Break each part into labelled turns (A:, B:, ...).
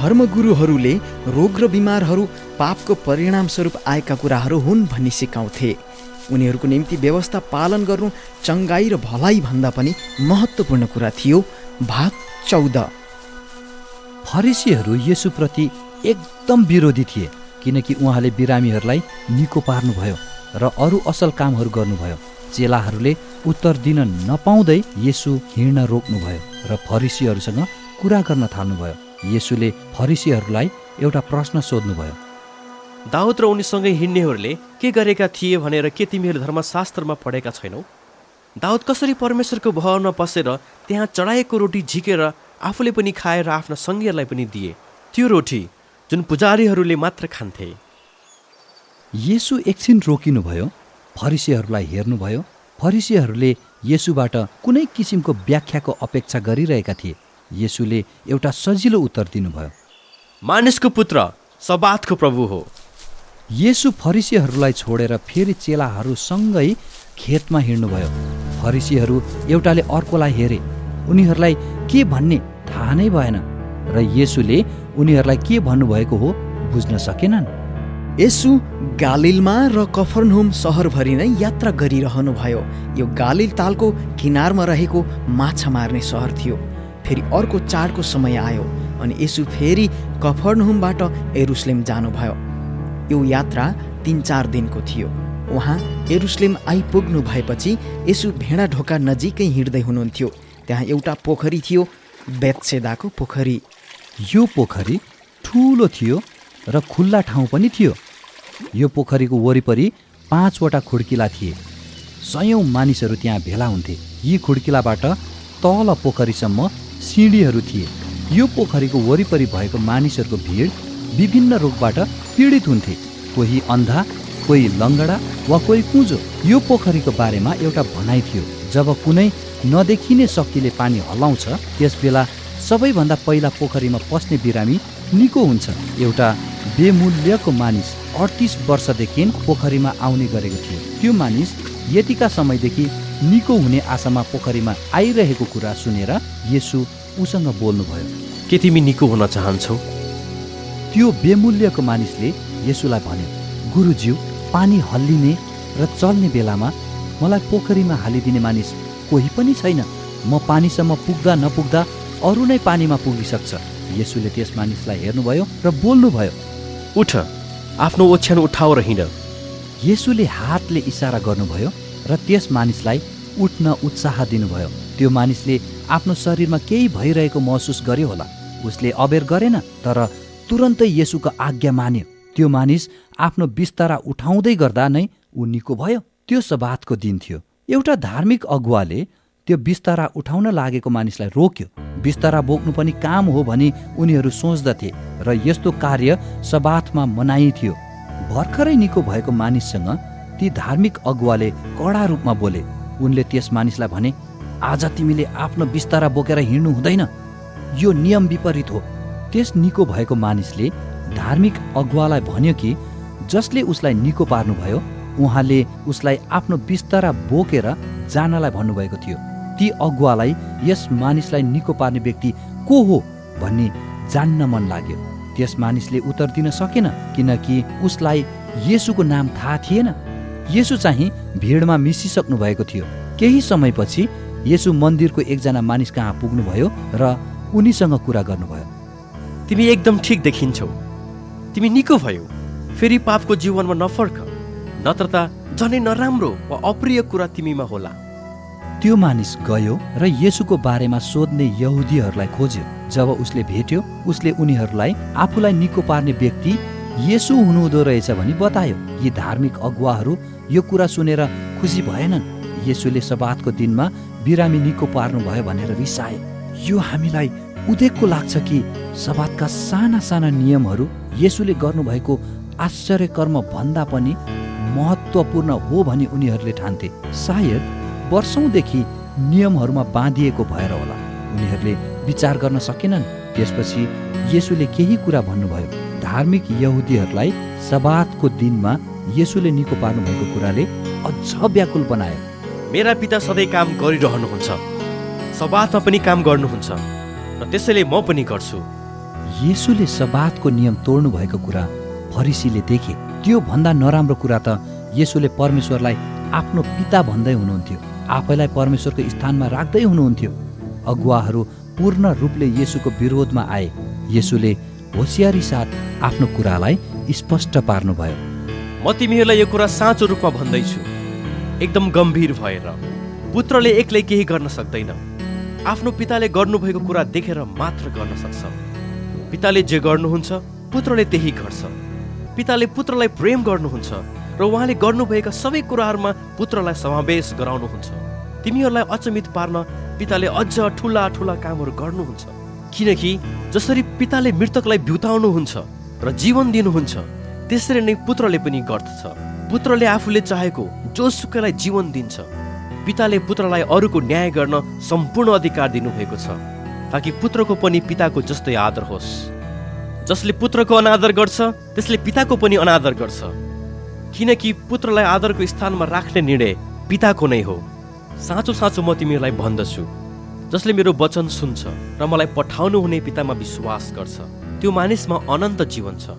A: धर्मगुरुहरूले रोग र बिमारहरू पापको परिणामस्वरूप आएका कुराहरू हुन् भनी सिकाउँथे। उनीहरूको निम्ति व्यवस्था पालन गर्नु चङ्गाई र भलाइ भन्दा पनि महत्त्वपूर्ण कुरा थियो। भाग 14।
B: फरिसीहरू येशूप्रति एकदम विरोधी थिए, किनकि उहाँले बिरामीहरूलाई निको पार्नुभयो र अरू असल कामहरू गर्नुभयो। चेलाहरूले उत्तर दिन नपाउँदै येशू हिँड्न रोक्नुभयो र फरिसीहरूसँग कुरा गर्न थाल्नुभयो। येशूले फरिसीहरूलाई एउटा प्रश्न सोध्नुभयो।
C: दाउद र उनीसँगै हिँड्नेहरूले के गरेका थिए भनेर के तिमीहरू धर्मशास्त्रमा पढेका छैनौ? दाउद कसरी परमेश्वरको भवनमा पसेर त्यहाँ चढाएको रोटी झिकेर आफूले पनि खाएर आफ्ना सङ्गीहरूलाई पनि दिए, त्यो रोटी जुन पुजारीहरूले मात्र खान्थे।
B: येशू एकछिन रोकिनुभयो, फरिसीहरूलाई हेर्नुभयो। फरिसीहरूले येशूबाट कुनै किसिमको व्याख्याको अपेक्षा गरिरहेका थिए। येशूले एउटा सजिलो उत्तर दिनुभयो,
C: मानिसको पुत्र सबातको प्रभु हो।
B: येशू फरिसीहरूलाई छोडेर फेरि चेलाहरूसँगै खेतमा हिँड्नुभयो। फरिसीहरू एउटाले अर्कोलाई हेरे, उनीहरूलाई के भन्ने थाहा नै भएन र येशूले उनीहरूलाई के भन्नुभएको हो बुझ्न सकेनन्।
A: येशू गालिलमा र कफरनहुम सहरभरि नै यात्रा गरिरहनुभयो। यो गालिल तालको किनारमा रहेको माछा मार्ने सहर थियो। फेरि अर्को चाडको समय आयो अनि येशू फेरि कफरनहुमबाट यरुशलेम जानुभयो। यो यात्रा 3-4 दिनको थियो। उहाँ यरुशलेम आइपुग्नु भएपछि येशू भेडा ढोका नजिकै हिँड्दै हुनुहुन्थ्यो। त्यहाँ एउटा पोखरी थियो, बेत्सेदाको पोखरी।
B: यो पोखरी ठुलो थियो र खुल्ला ठाउँ पनि थियो। यो पोखरीको वरिपरि 5वटा खुड्किला थिए। सयौं मानिसहरू त्यहाँ भेला हुन्थे। यी खुड्किलाबाट तल पोखरीसम्म सिँढीहरू थिए। यो पोखरीको वरिपरि भएको मानिसहरूको भिड विभिन्न रोगबाट पीडित हुन्थे। कोही अन्धा, कोही लङ्गडा वा कोही कुँजो। यो पोखरीको बारेमा एउटा भनाइ थियो, जब कुनै नदेखिने शक्तिले पानी हल्लाउँछ त्यसबेला सबैभन्दा पहिला पोखरीमा पस्ने बिरामी निको हुन्छ। एउटा बेमूल्यको मानिस 38 वर्षदेखि पोखरीमा आउने गरेको थियो। त्यो मानिस यतिका समयदेखि निको हुने आशामा पोखरीमा आइरहेको कुरा सुनेर येशू उसँग बोल्नुभयो,
C: के तिमी निको हुन चाहन्छौ?
B: त्यो बेमूल्यको मानिसले येशूलाई भन्यो, गुरुज्यू, पानी हल्लिने र चल्ने बेलामा मलाई पोखरीमा हालिदिने मानिस कोही पनि छैन। म पानीसम्म पुग्दा नपुग्दा अरू नै पानीमा पुगिसक्छ। येशूले त्यस मानिसलाई हेर्नुभयो र बोल्नुभयो,
C: उठ, आफ्नो ओछ्यान उठाऊ र हिँड।
B: येशूले हातले इसारा गर्नुभयो र त्यस मानिसलाई उठ्न उत्साह दिनुभयो। त्यो मानिसले आफ्नो शरीरमा केही भइरहेको महसुस गर्यो होला। उसले अबेर गरेन, तर तुरन्तै येशूको आज्ञा मान्यो। त्यो मानिस आफ्नो बिस्तारा उठाउँदै गर्दा नै ऊ निको भयो। त्यो सबातको दिन थियो। एउटा धार्मिक अगुवाले त्यो बिस्तारा उठाउन लागेको मानिसलाई रोक्यो। बिस्तारा बोक्नु पनि काम हो भनी उनीहरू सोच्दथे र यस्तो कार्य सबातमा मनाइन्थ्यो। भर्खरै निको भएको मानिससँग ती धार्मिक अगुवाले कडा रूपमा बोले। उनले त्यस मानिसलाई भने, आज तिमीले आफ्नो बिस्तारा बोकेर हिँड्नु हुँदैन, यो नियम विपरीत हो। त्यस निको भएको मानिसले धार्मिक अगुवालाई भन्यो कि जसले उसलाई निको पार्नुभयो उहाँले उसलाई आफ्नो बिस्तारा बोकेर जानलाई भन्नुभएको थियो। ती अगुवालाई यस मानिसलाई निको पार्ने व्यक्ति को हो भन्ने जान्न मन लाग्यो। त्यस मानिसले उत्तर दिन सकेन, किनकि उसलाई येशूको नाम थाहा थिएन। येशू चाहिँ भिडमा मिसिसक्नु भएको थियो। केही समयपछि येशू मन्दिरको एकजना मानिस कहाँ पुग्नुभयो र उनीसँग कुरा गर्नुभयो।
C: तिमी एकदम ठिक देखिन्छौ, तिमी निको भयो। फेरि पापको जीवनमा नफर्क, नत्र त झनै नराम्रो वा अप्रिय कुरा तिमीमा होला।
B: त्यो मानिस गयो र येशूको बारेमा सोध्ने यहुदीहरूलाई खोज्यो। जब उसले भेट्यो, उसले उनीहरूलाई आफूलाई निको पार्ने व्यक्ति येशू हुनुहुँदो रहेछ भनी बतायो। यी धार्मिक अगुवाहरू यो कुरा सुनेर खुसी भएनन्। येशूले सबातको दिनमा बिरामी निको पार्नुभयो भनेर रिसाए। यो हामीलाई उदेकको लाग्छ कि सबातका साना साना नियमहरू येशूले गर्नुभएको आश्चर्य कर्म भन्दा पनि महत्त्वपूर्ण हो भनी उनीहरूले ठान्थे। सायद वर्षौंदेखि नियमहरूमा बाँधिएको भएर होला। उनीहरूले विचार गर्न सकेनन्। त्यसपछि येशूले केही कुरा भन्नुभयो। धार्मिक यहुदीहरूलाई सबातको दिनमा येशूले निको पार्नुभएको कुराले अझ व्याकुल बनायो।
C: मेरा पिता सधैँ काम गरिरहनुहुन्छ, सबातमा पनि काम गर्नुहुन्छ र त्यसैले म पनि गर्छु।
B: येशूले सबातको नियम तोड्नु भएको कुरा फरिसीले देखे। त्यो भन्दा नराम्रो कुरा त येशूले परमेश्वरलाई आफ्नो पिता भन्दै हुनुहुन्थ्यो, आफैलाई परमेश्वरको स्थानमा राख्दै हुनुहुन्थ्यो। अगुवाहरू पूर्ण रूपले येशूको विरोधमा आए। येशूले होसियारी साथ आफ्नो कुरालाई स्पष्ट पार्नुभयो।
C: म तिमीहरूलाई यो कुरा साँचो रूपमा भन्दैछु, एकदम गम्भीर भएर। पुत्रले एक्लै केही गर्न सक्दैन, आफ्नो पिताले गर्नुभएको कुरा देखेर मात्र गर्न सक्छ। पिताले जे गर्नुहुन्छ पुत्रले त्यही गर्छ। पिताले पुत्रलाई प्रेम गर्नुहुन्छ र उहाँले गर्नुभएका सबै कुराहरूमा पुत्रलाई समावेश गराउनुहुन्छ। तिमीहरूलाई अचम्मित पार्न पिताले अझ ठुला ठुला कामहरू गर्नुहुन्छ, किनकि जसरी पिताले मृतकलाई बिउताउनुहुन्छ र जीवन दिनुहुन्छ, त्यसरी नै पुत्रले पनि गर्दछ। पुत्रले आफूले चाहेको जोसुकैलाई जीवन दिन्छ। पिताले पुत्रलाई अरूको न्याय गर्न सम्पूर्ण अधिकार दिनुभएको छ, ताकि पुत्रको पनि पिताको जस्तै आदर होस्। जसले पुत्रको अनादर गर्छ त्यसले पिताको पनि अनादर गर्छ, किनकि पुत्रलाई आदरको स्थानमा राख्ने निर्णय पिताको नै हो। साँचो साँचो म तिमीहरूलाई भन्दछु, जसले मेरो वचन सुन्छ र मलाई पठाउनु हुने पितामा विश्वास गर्छ, त्यो मानिसमा अनन्त जीवन छ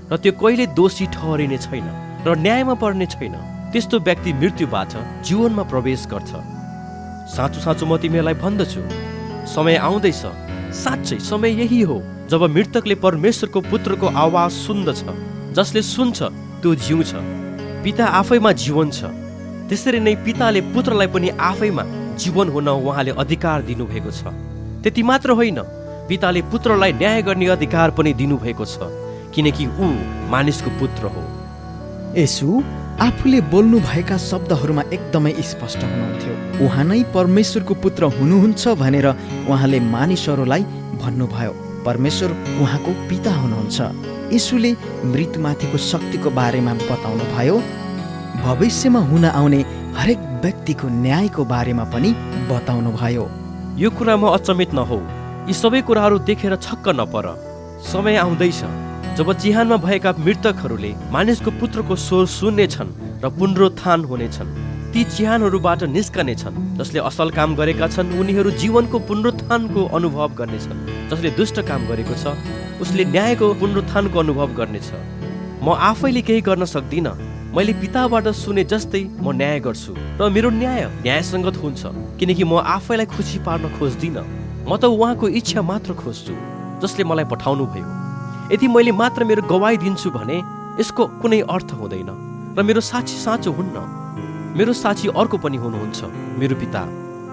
C: र त्यो कहिले दोषी ठहरिने छैन र न्यायमा पर्ने छैन। त्यस्तो व्यक्ति मृत्युबाट जीवनमा प्रवेश गर्छ। साँचो साँचो म तिमीहरूलाई भन्दछु, समय आउँदैछ, साँच्चै समय यही हो, जब मृतकले परमेश्वरको पुत्रको आवाज सुन्दछ। जसले सुन्छ त्यो जिउँछ। पिता आफैमा जीवन छ, त्यसरी नै पिताले पुत्रलाई पनि आफैमा जीवन हुन उहाँले अधिकार दिनुभएको छ। त्यति मात्र होइन, पिताले पुत्रलाई न्याय गर्ने अधिकार पनि दिनुभएको छ, किनकि ऊ मानिसको पुत्र हो।
A: येशू आफूले बोल्नुभएका शब्दहरूमा एकदमै स्पष्ट हुनुहुन्थ्यो। उहाँ नै परमेश्वरको पुत्र हुनुहुन्छ भनेर उहाँले मानिसहरूलाई भन्नुभयो। परमेश्वर उहाँको पिता हुनुहुन्छ। येशूले मृत्युमाथिको शक्तिको बारेमा बताउनुभयो। भविष्यमा हुन आउने हरेक व्यक्तिको न्यायको बारेमा पनि बताउनुभयो।
C: यो कुरामा अचम्मित नहो, यी सबै कुराहरू देखेर छक्क नपर। समय आउँदैछ जब चिहानमा भएका मृतकहरूले मानिसको पुत्रको स्वर सुन्नेछन् र पुनरुत्थान हुनेछन्। ती चिहानहरूबाट निस्कनेछन्। जसले असल काम गरेका छन् उनीहरू जीवनको पुनरुत्थानको अनुभव गर्नेछन्। जसले दुष्ट काम गरेको छ उसले न्यायको पुनरुत्थानको अनुभव गर्नेछ। म आफैले केही गर्न सक्दिनँ, मैले पिताबाट सुने जस्तै म न्याय गर्छु र मेरो न्यायसङ्गत हुन्छ, किनकि म आफैलाई खुसी पार्न खोज्दिनँ। म त उहाँको इच्छा मात्र खोज्छु जसले मलाई पठाउनु भयो। यदि मैले मात्र मेरो गवाई दिन्छु भने यसको कुनै अर्थ हुँदैन र मेरो साक्षी साँचो हुन्न। मेरो साक्षी अर्को पनि हुनुहुन्छ, मेरो पिता।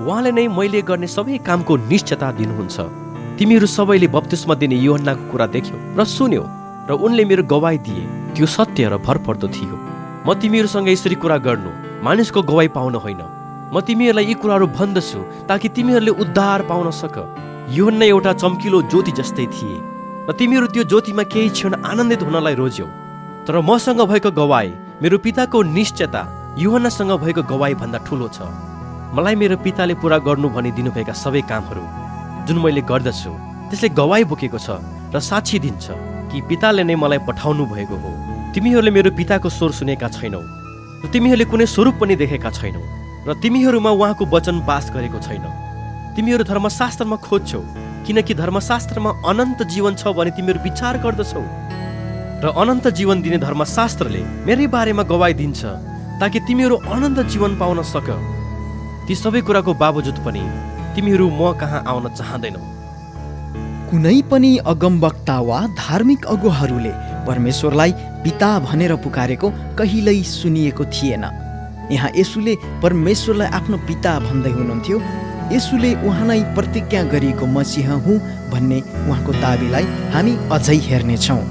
C: उहाँले नै मैले गर्ने सबै कामको निश्चयता दिनुहुन्छ। तिमीहरू सबैले बप्तिस्मा दिने यूहन्नाको कुरा देख्यौ र सुन्यौ र उनले मेरो गवाई दिए, त्यो सत्य र भरपर्दो थियो। म तिमीहरूसँग यसरी कुरा गर्नु मानिसको गवाई पाउन होइन, म तिमीहरूलाई यी कुराहरू भन्दछु ताकि तिमीहरूले उद्धार पाउन सक। यूहन्ना एउटा चम्किलो ज्योति जस्तै थिए र तिमीहरू त्यो ज्योतिमा केही क्षण आनन्दित हुनलाई रोज्यौ। तर मसँग भएको गवाई, मेरो पिताको निश्चयता यूहन्नासँग भएको गवाई भन्दा ठुलो छ। मलाई मेरो पिताले पूरा गर्नु भनी दिनुभएका सबै कामहरू जुन मैले गर्दछु त्यसले गवाई बोकेको छ र साक्षी दिन्छ कि पिताले नै मलाई पठाउनु भएको हो। तिमीहरूले मेरो पिताको स्वर सुनेका छैनौ र तिमीहरूले कुनै स्वरूप पनि देखेका छैनौ र तिमीहरूमा उहाँको वचन बास गरेको छैन। तिमीहरू धर्मशास्त्रमा खोज्छौ, किनकि धर्मशास्त्रमा अनन्त जीवन छ भने तिमीहरू विचार गर्दछौ र अनन्त जीवन दिने धर्मशास्त्रले मेरै बारेमा गवाई दिन्छ ताकि तिमीहरू अनन्त जीवन पाउन सक। ती सबै कुराको बावजुद पनि तिमीहरू म कहाँ आउन चाहँदैनौ।
A: कुनै पनि अगमवक्ता वा धार्मिक अगुवाहरूले परमेश्वरलाई पिता भनेर पुकारेको कहिल्यै सुनिएको थिएन। यहाँ येशूले परमेश्वरलाई आफ्नो पिता भन्दै हुनुहुन्थ्यो। येशूले उहाँलाई प्रतिज्ञा गरिएको मसीह हुँ भन्ने उहाँको दाबीलाई हामी अझै हेर्नेछौँ।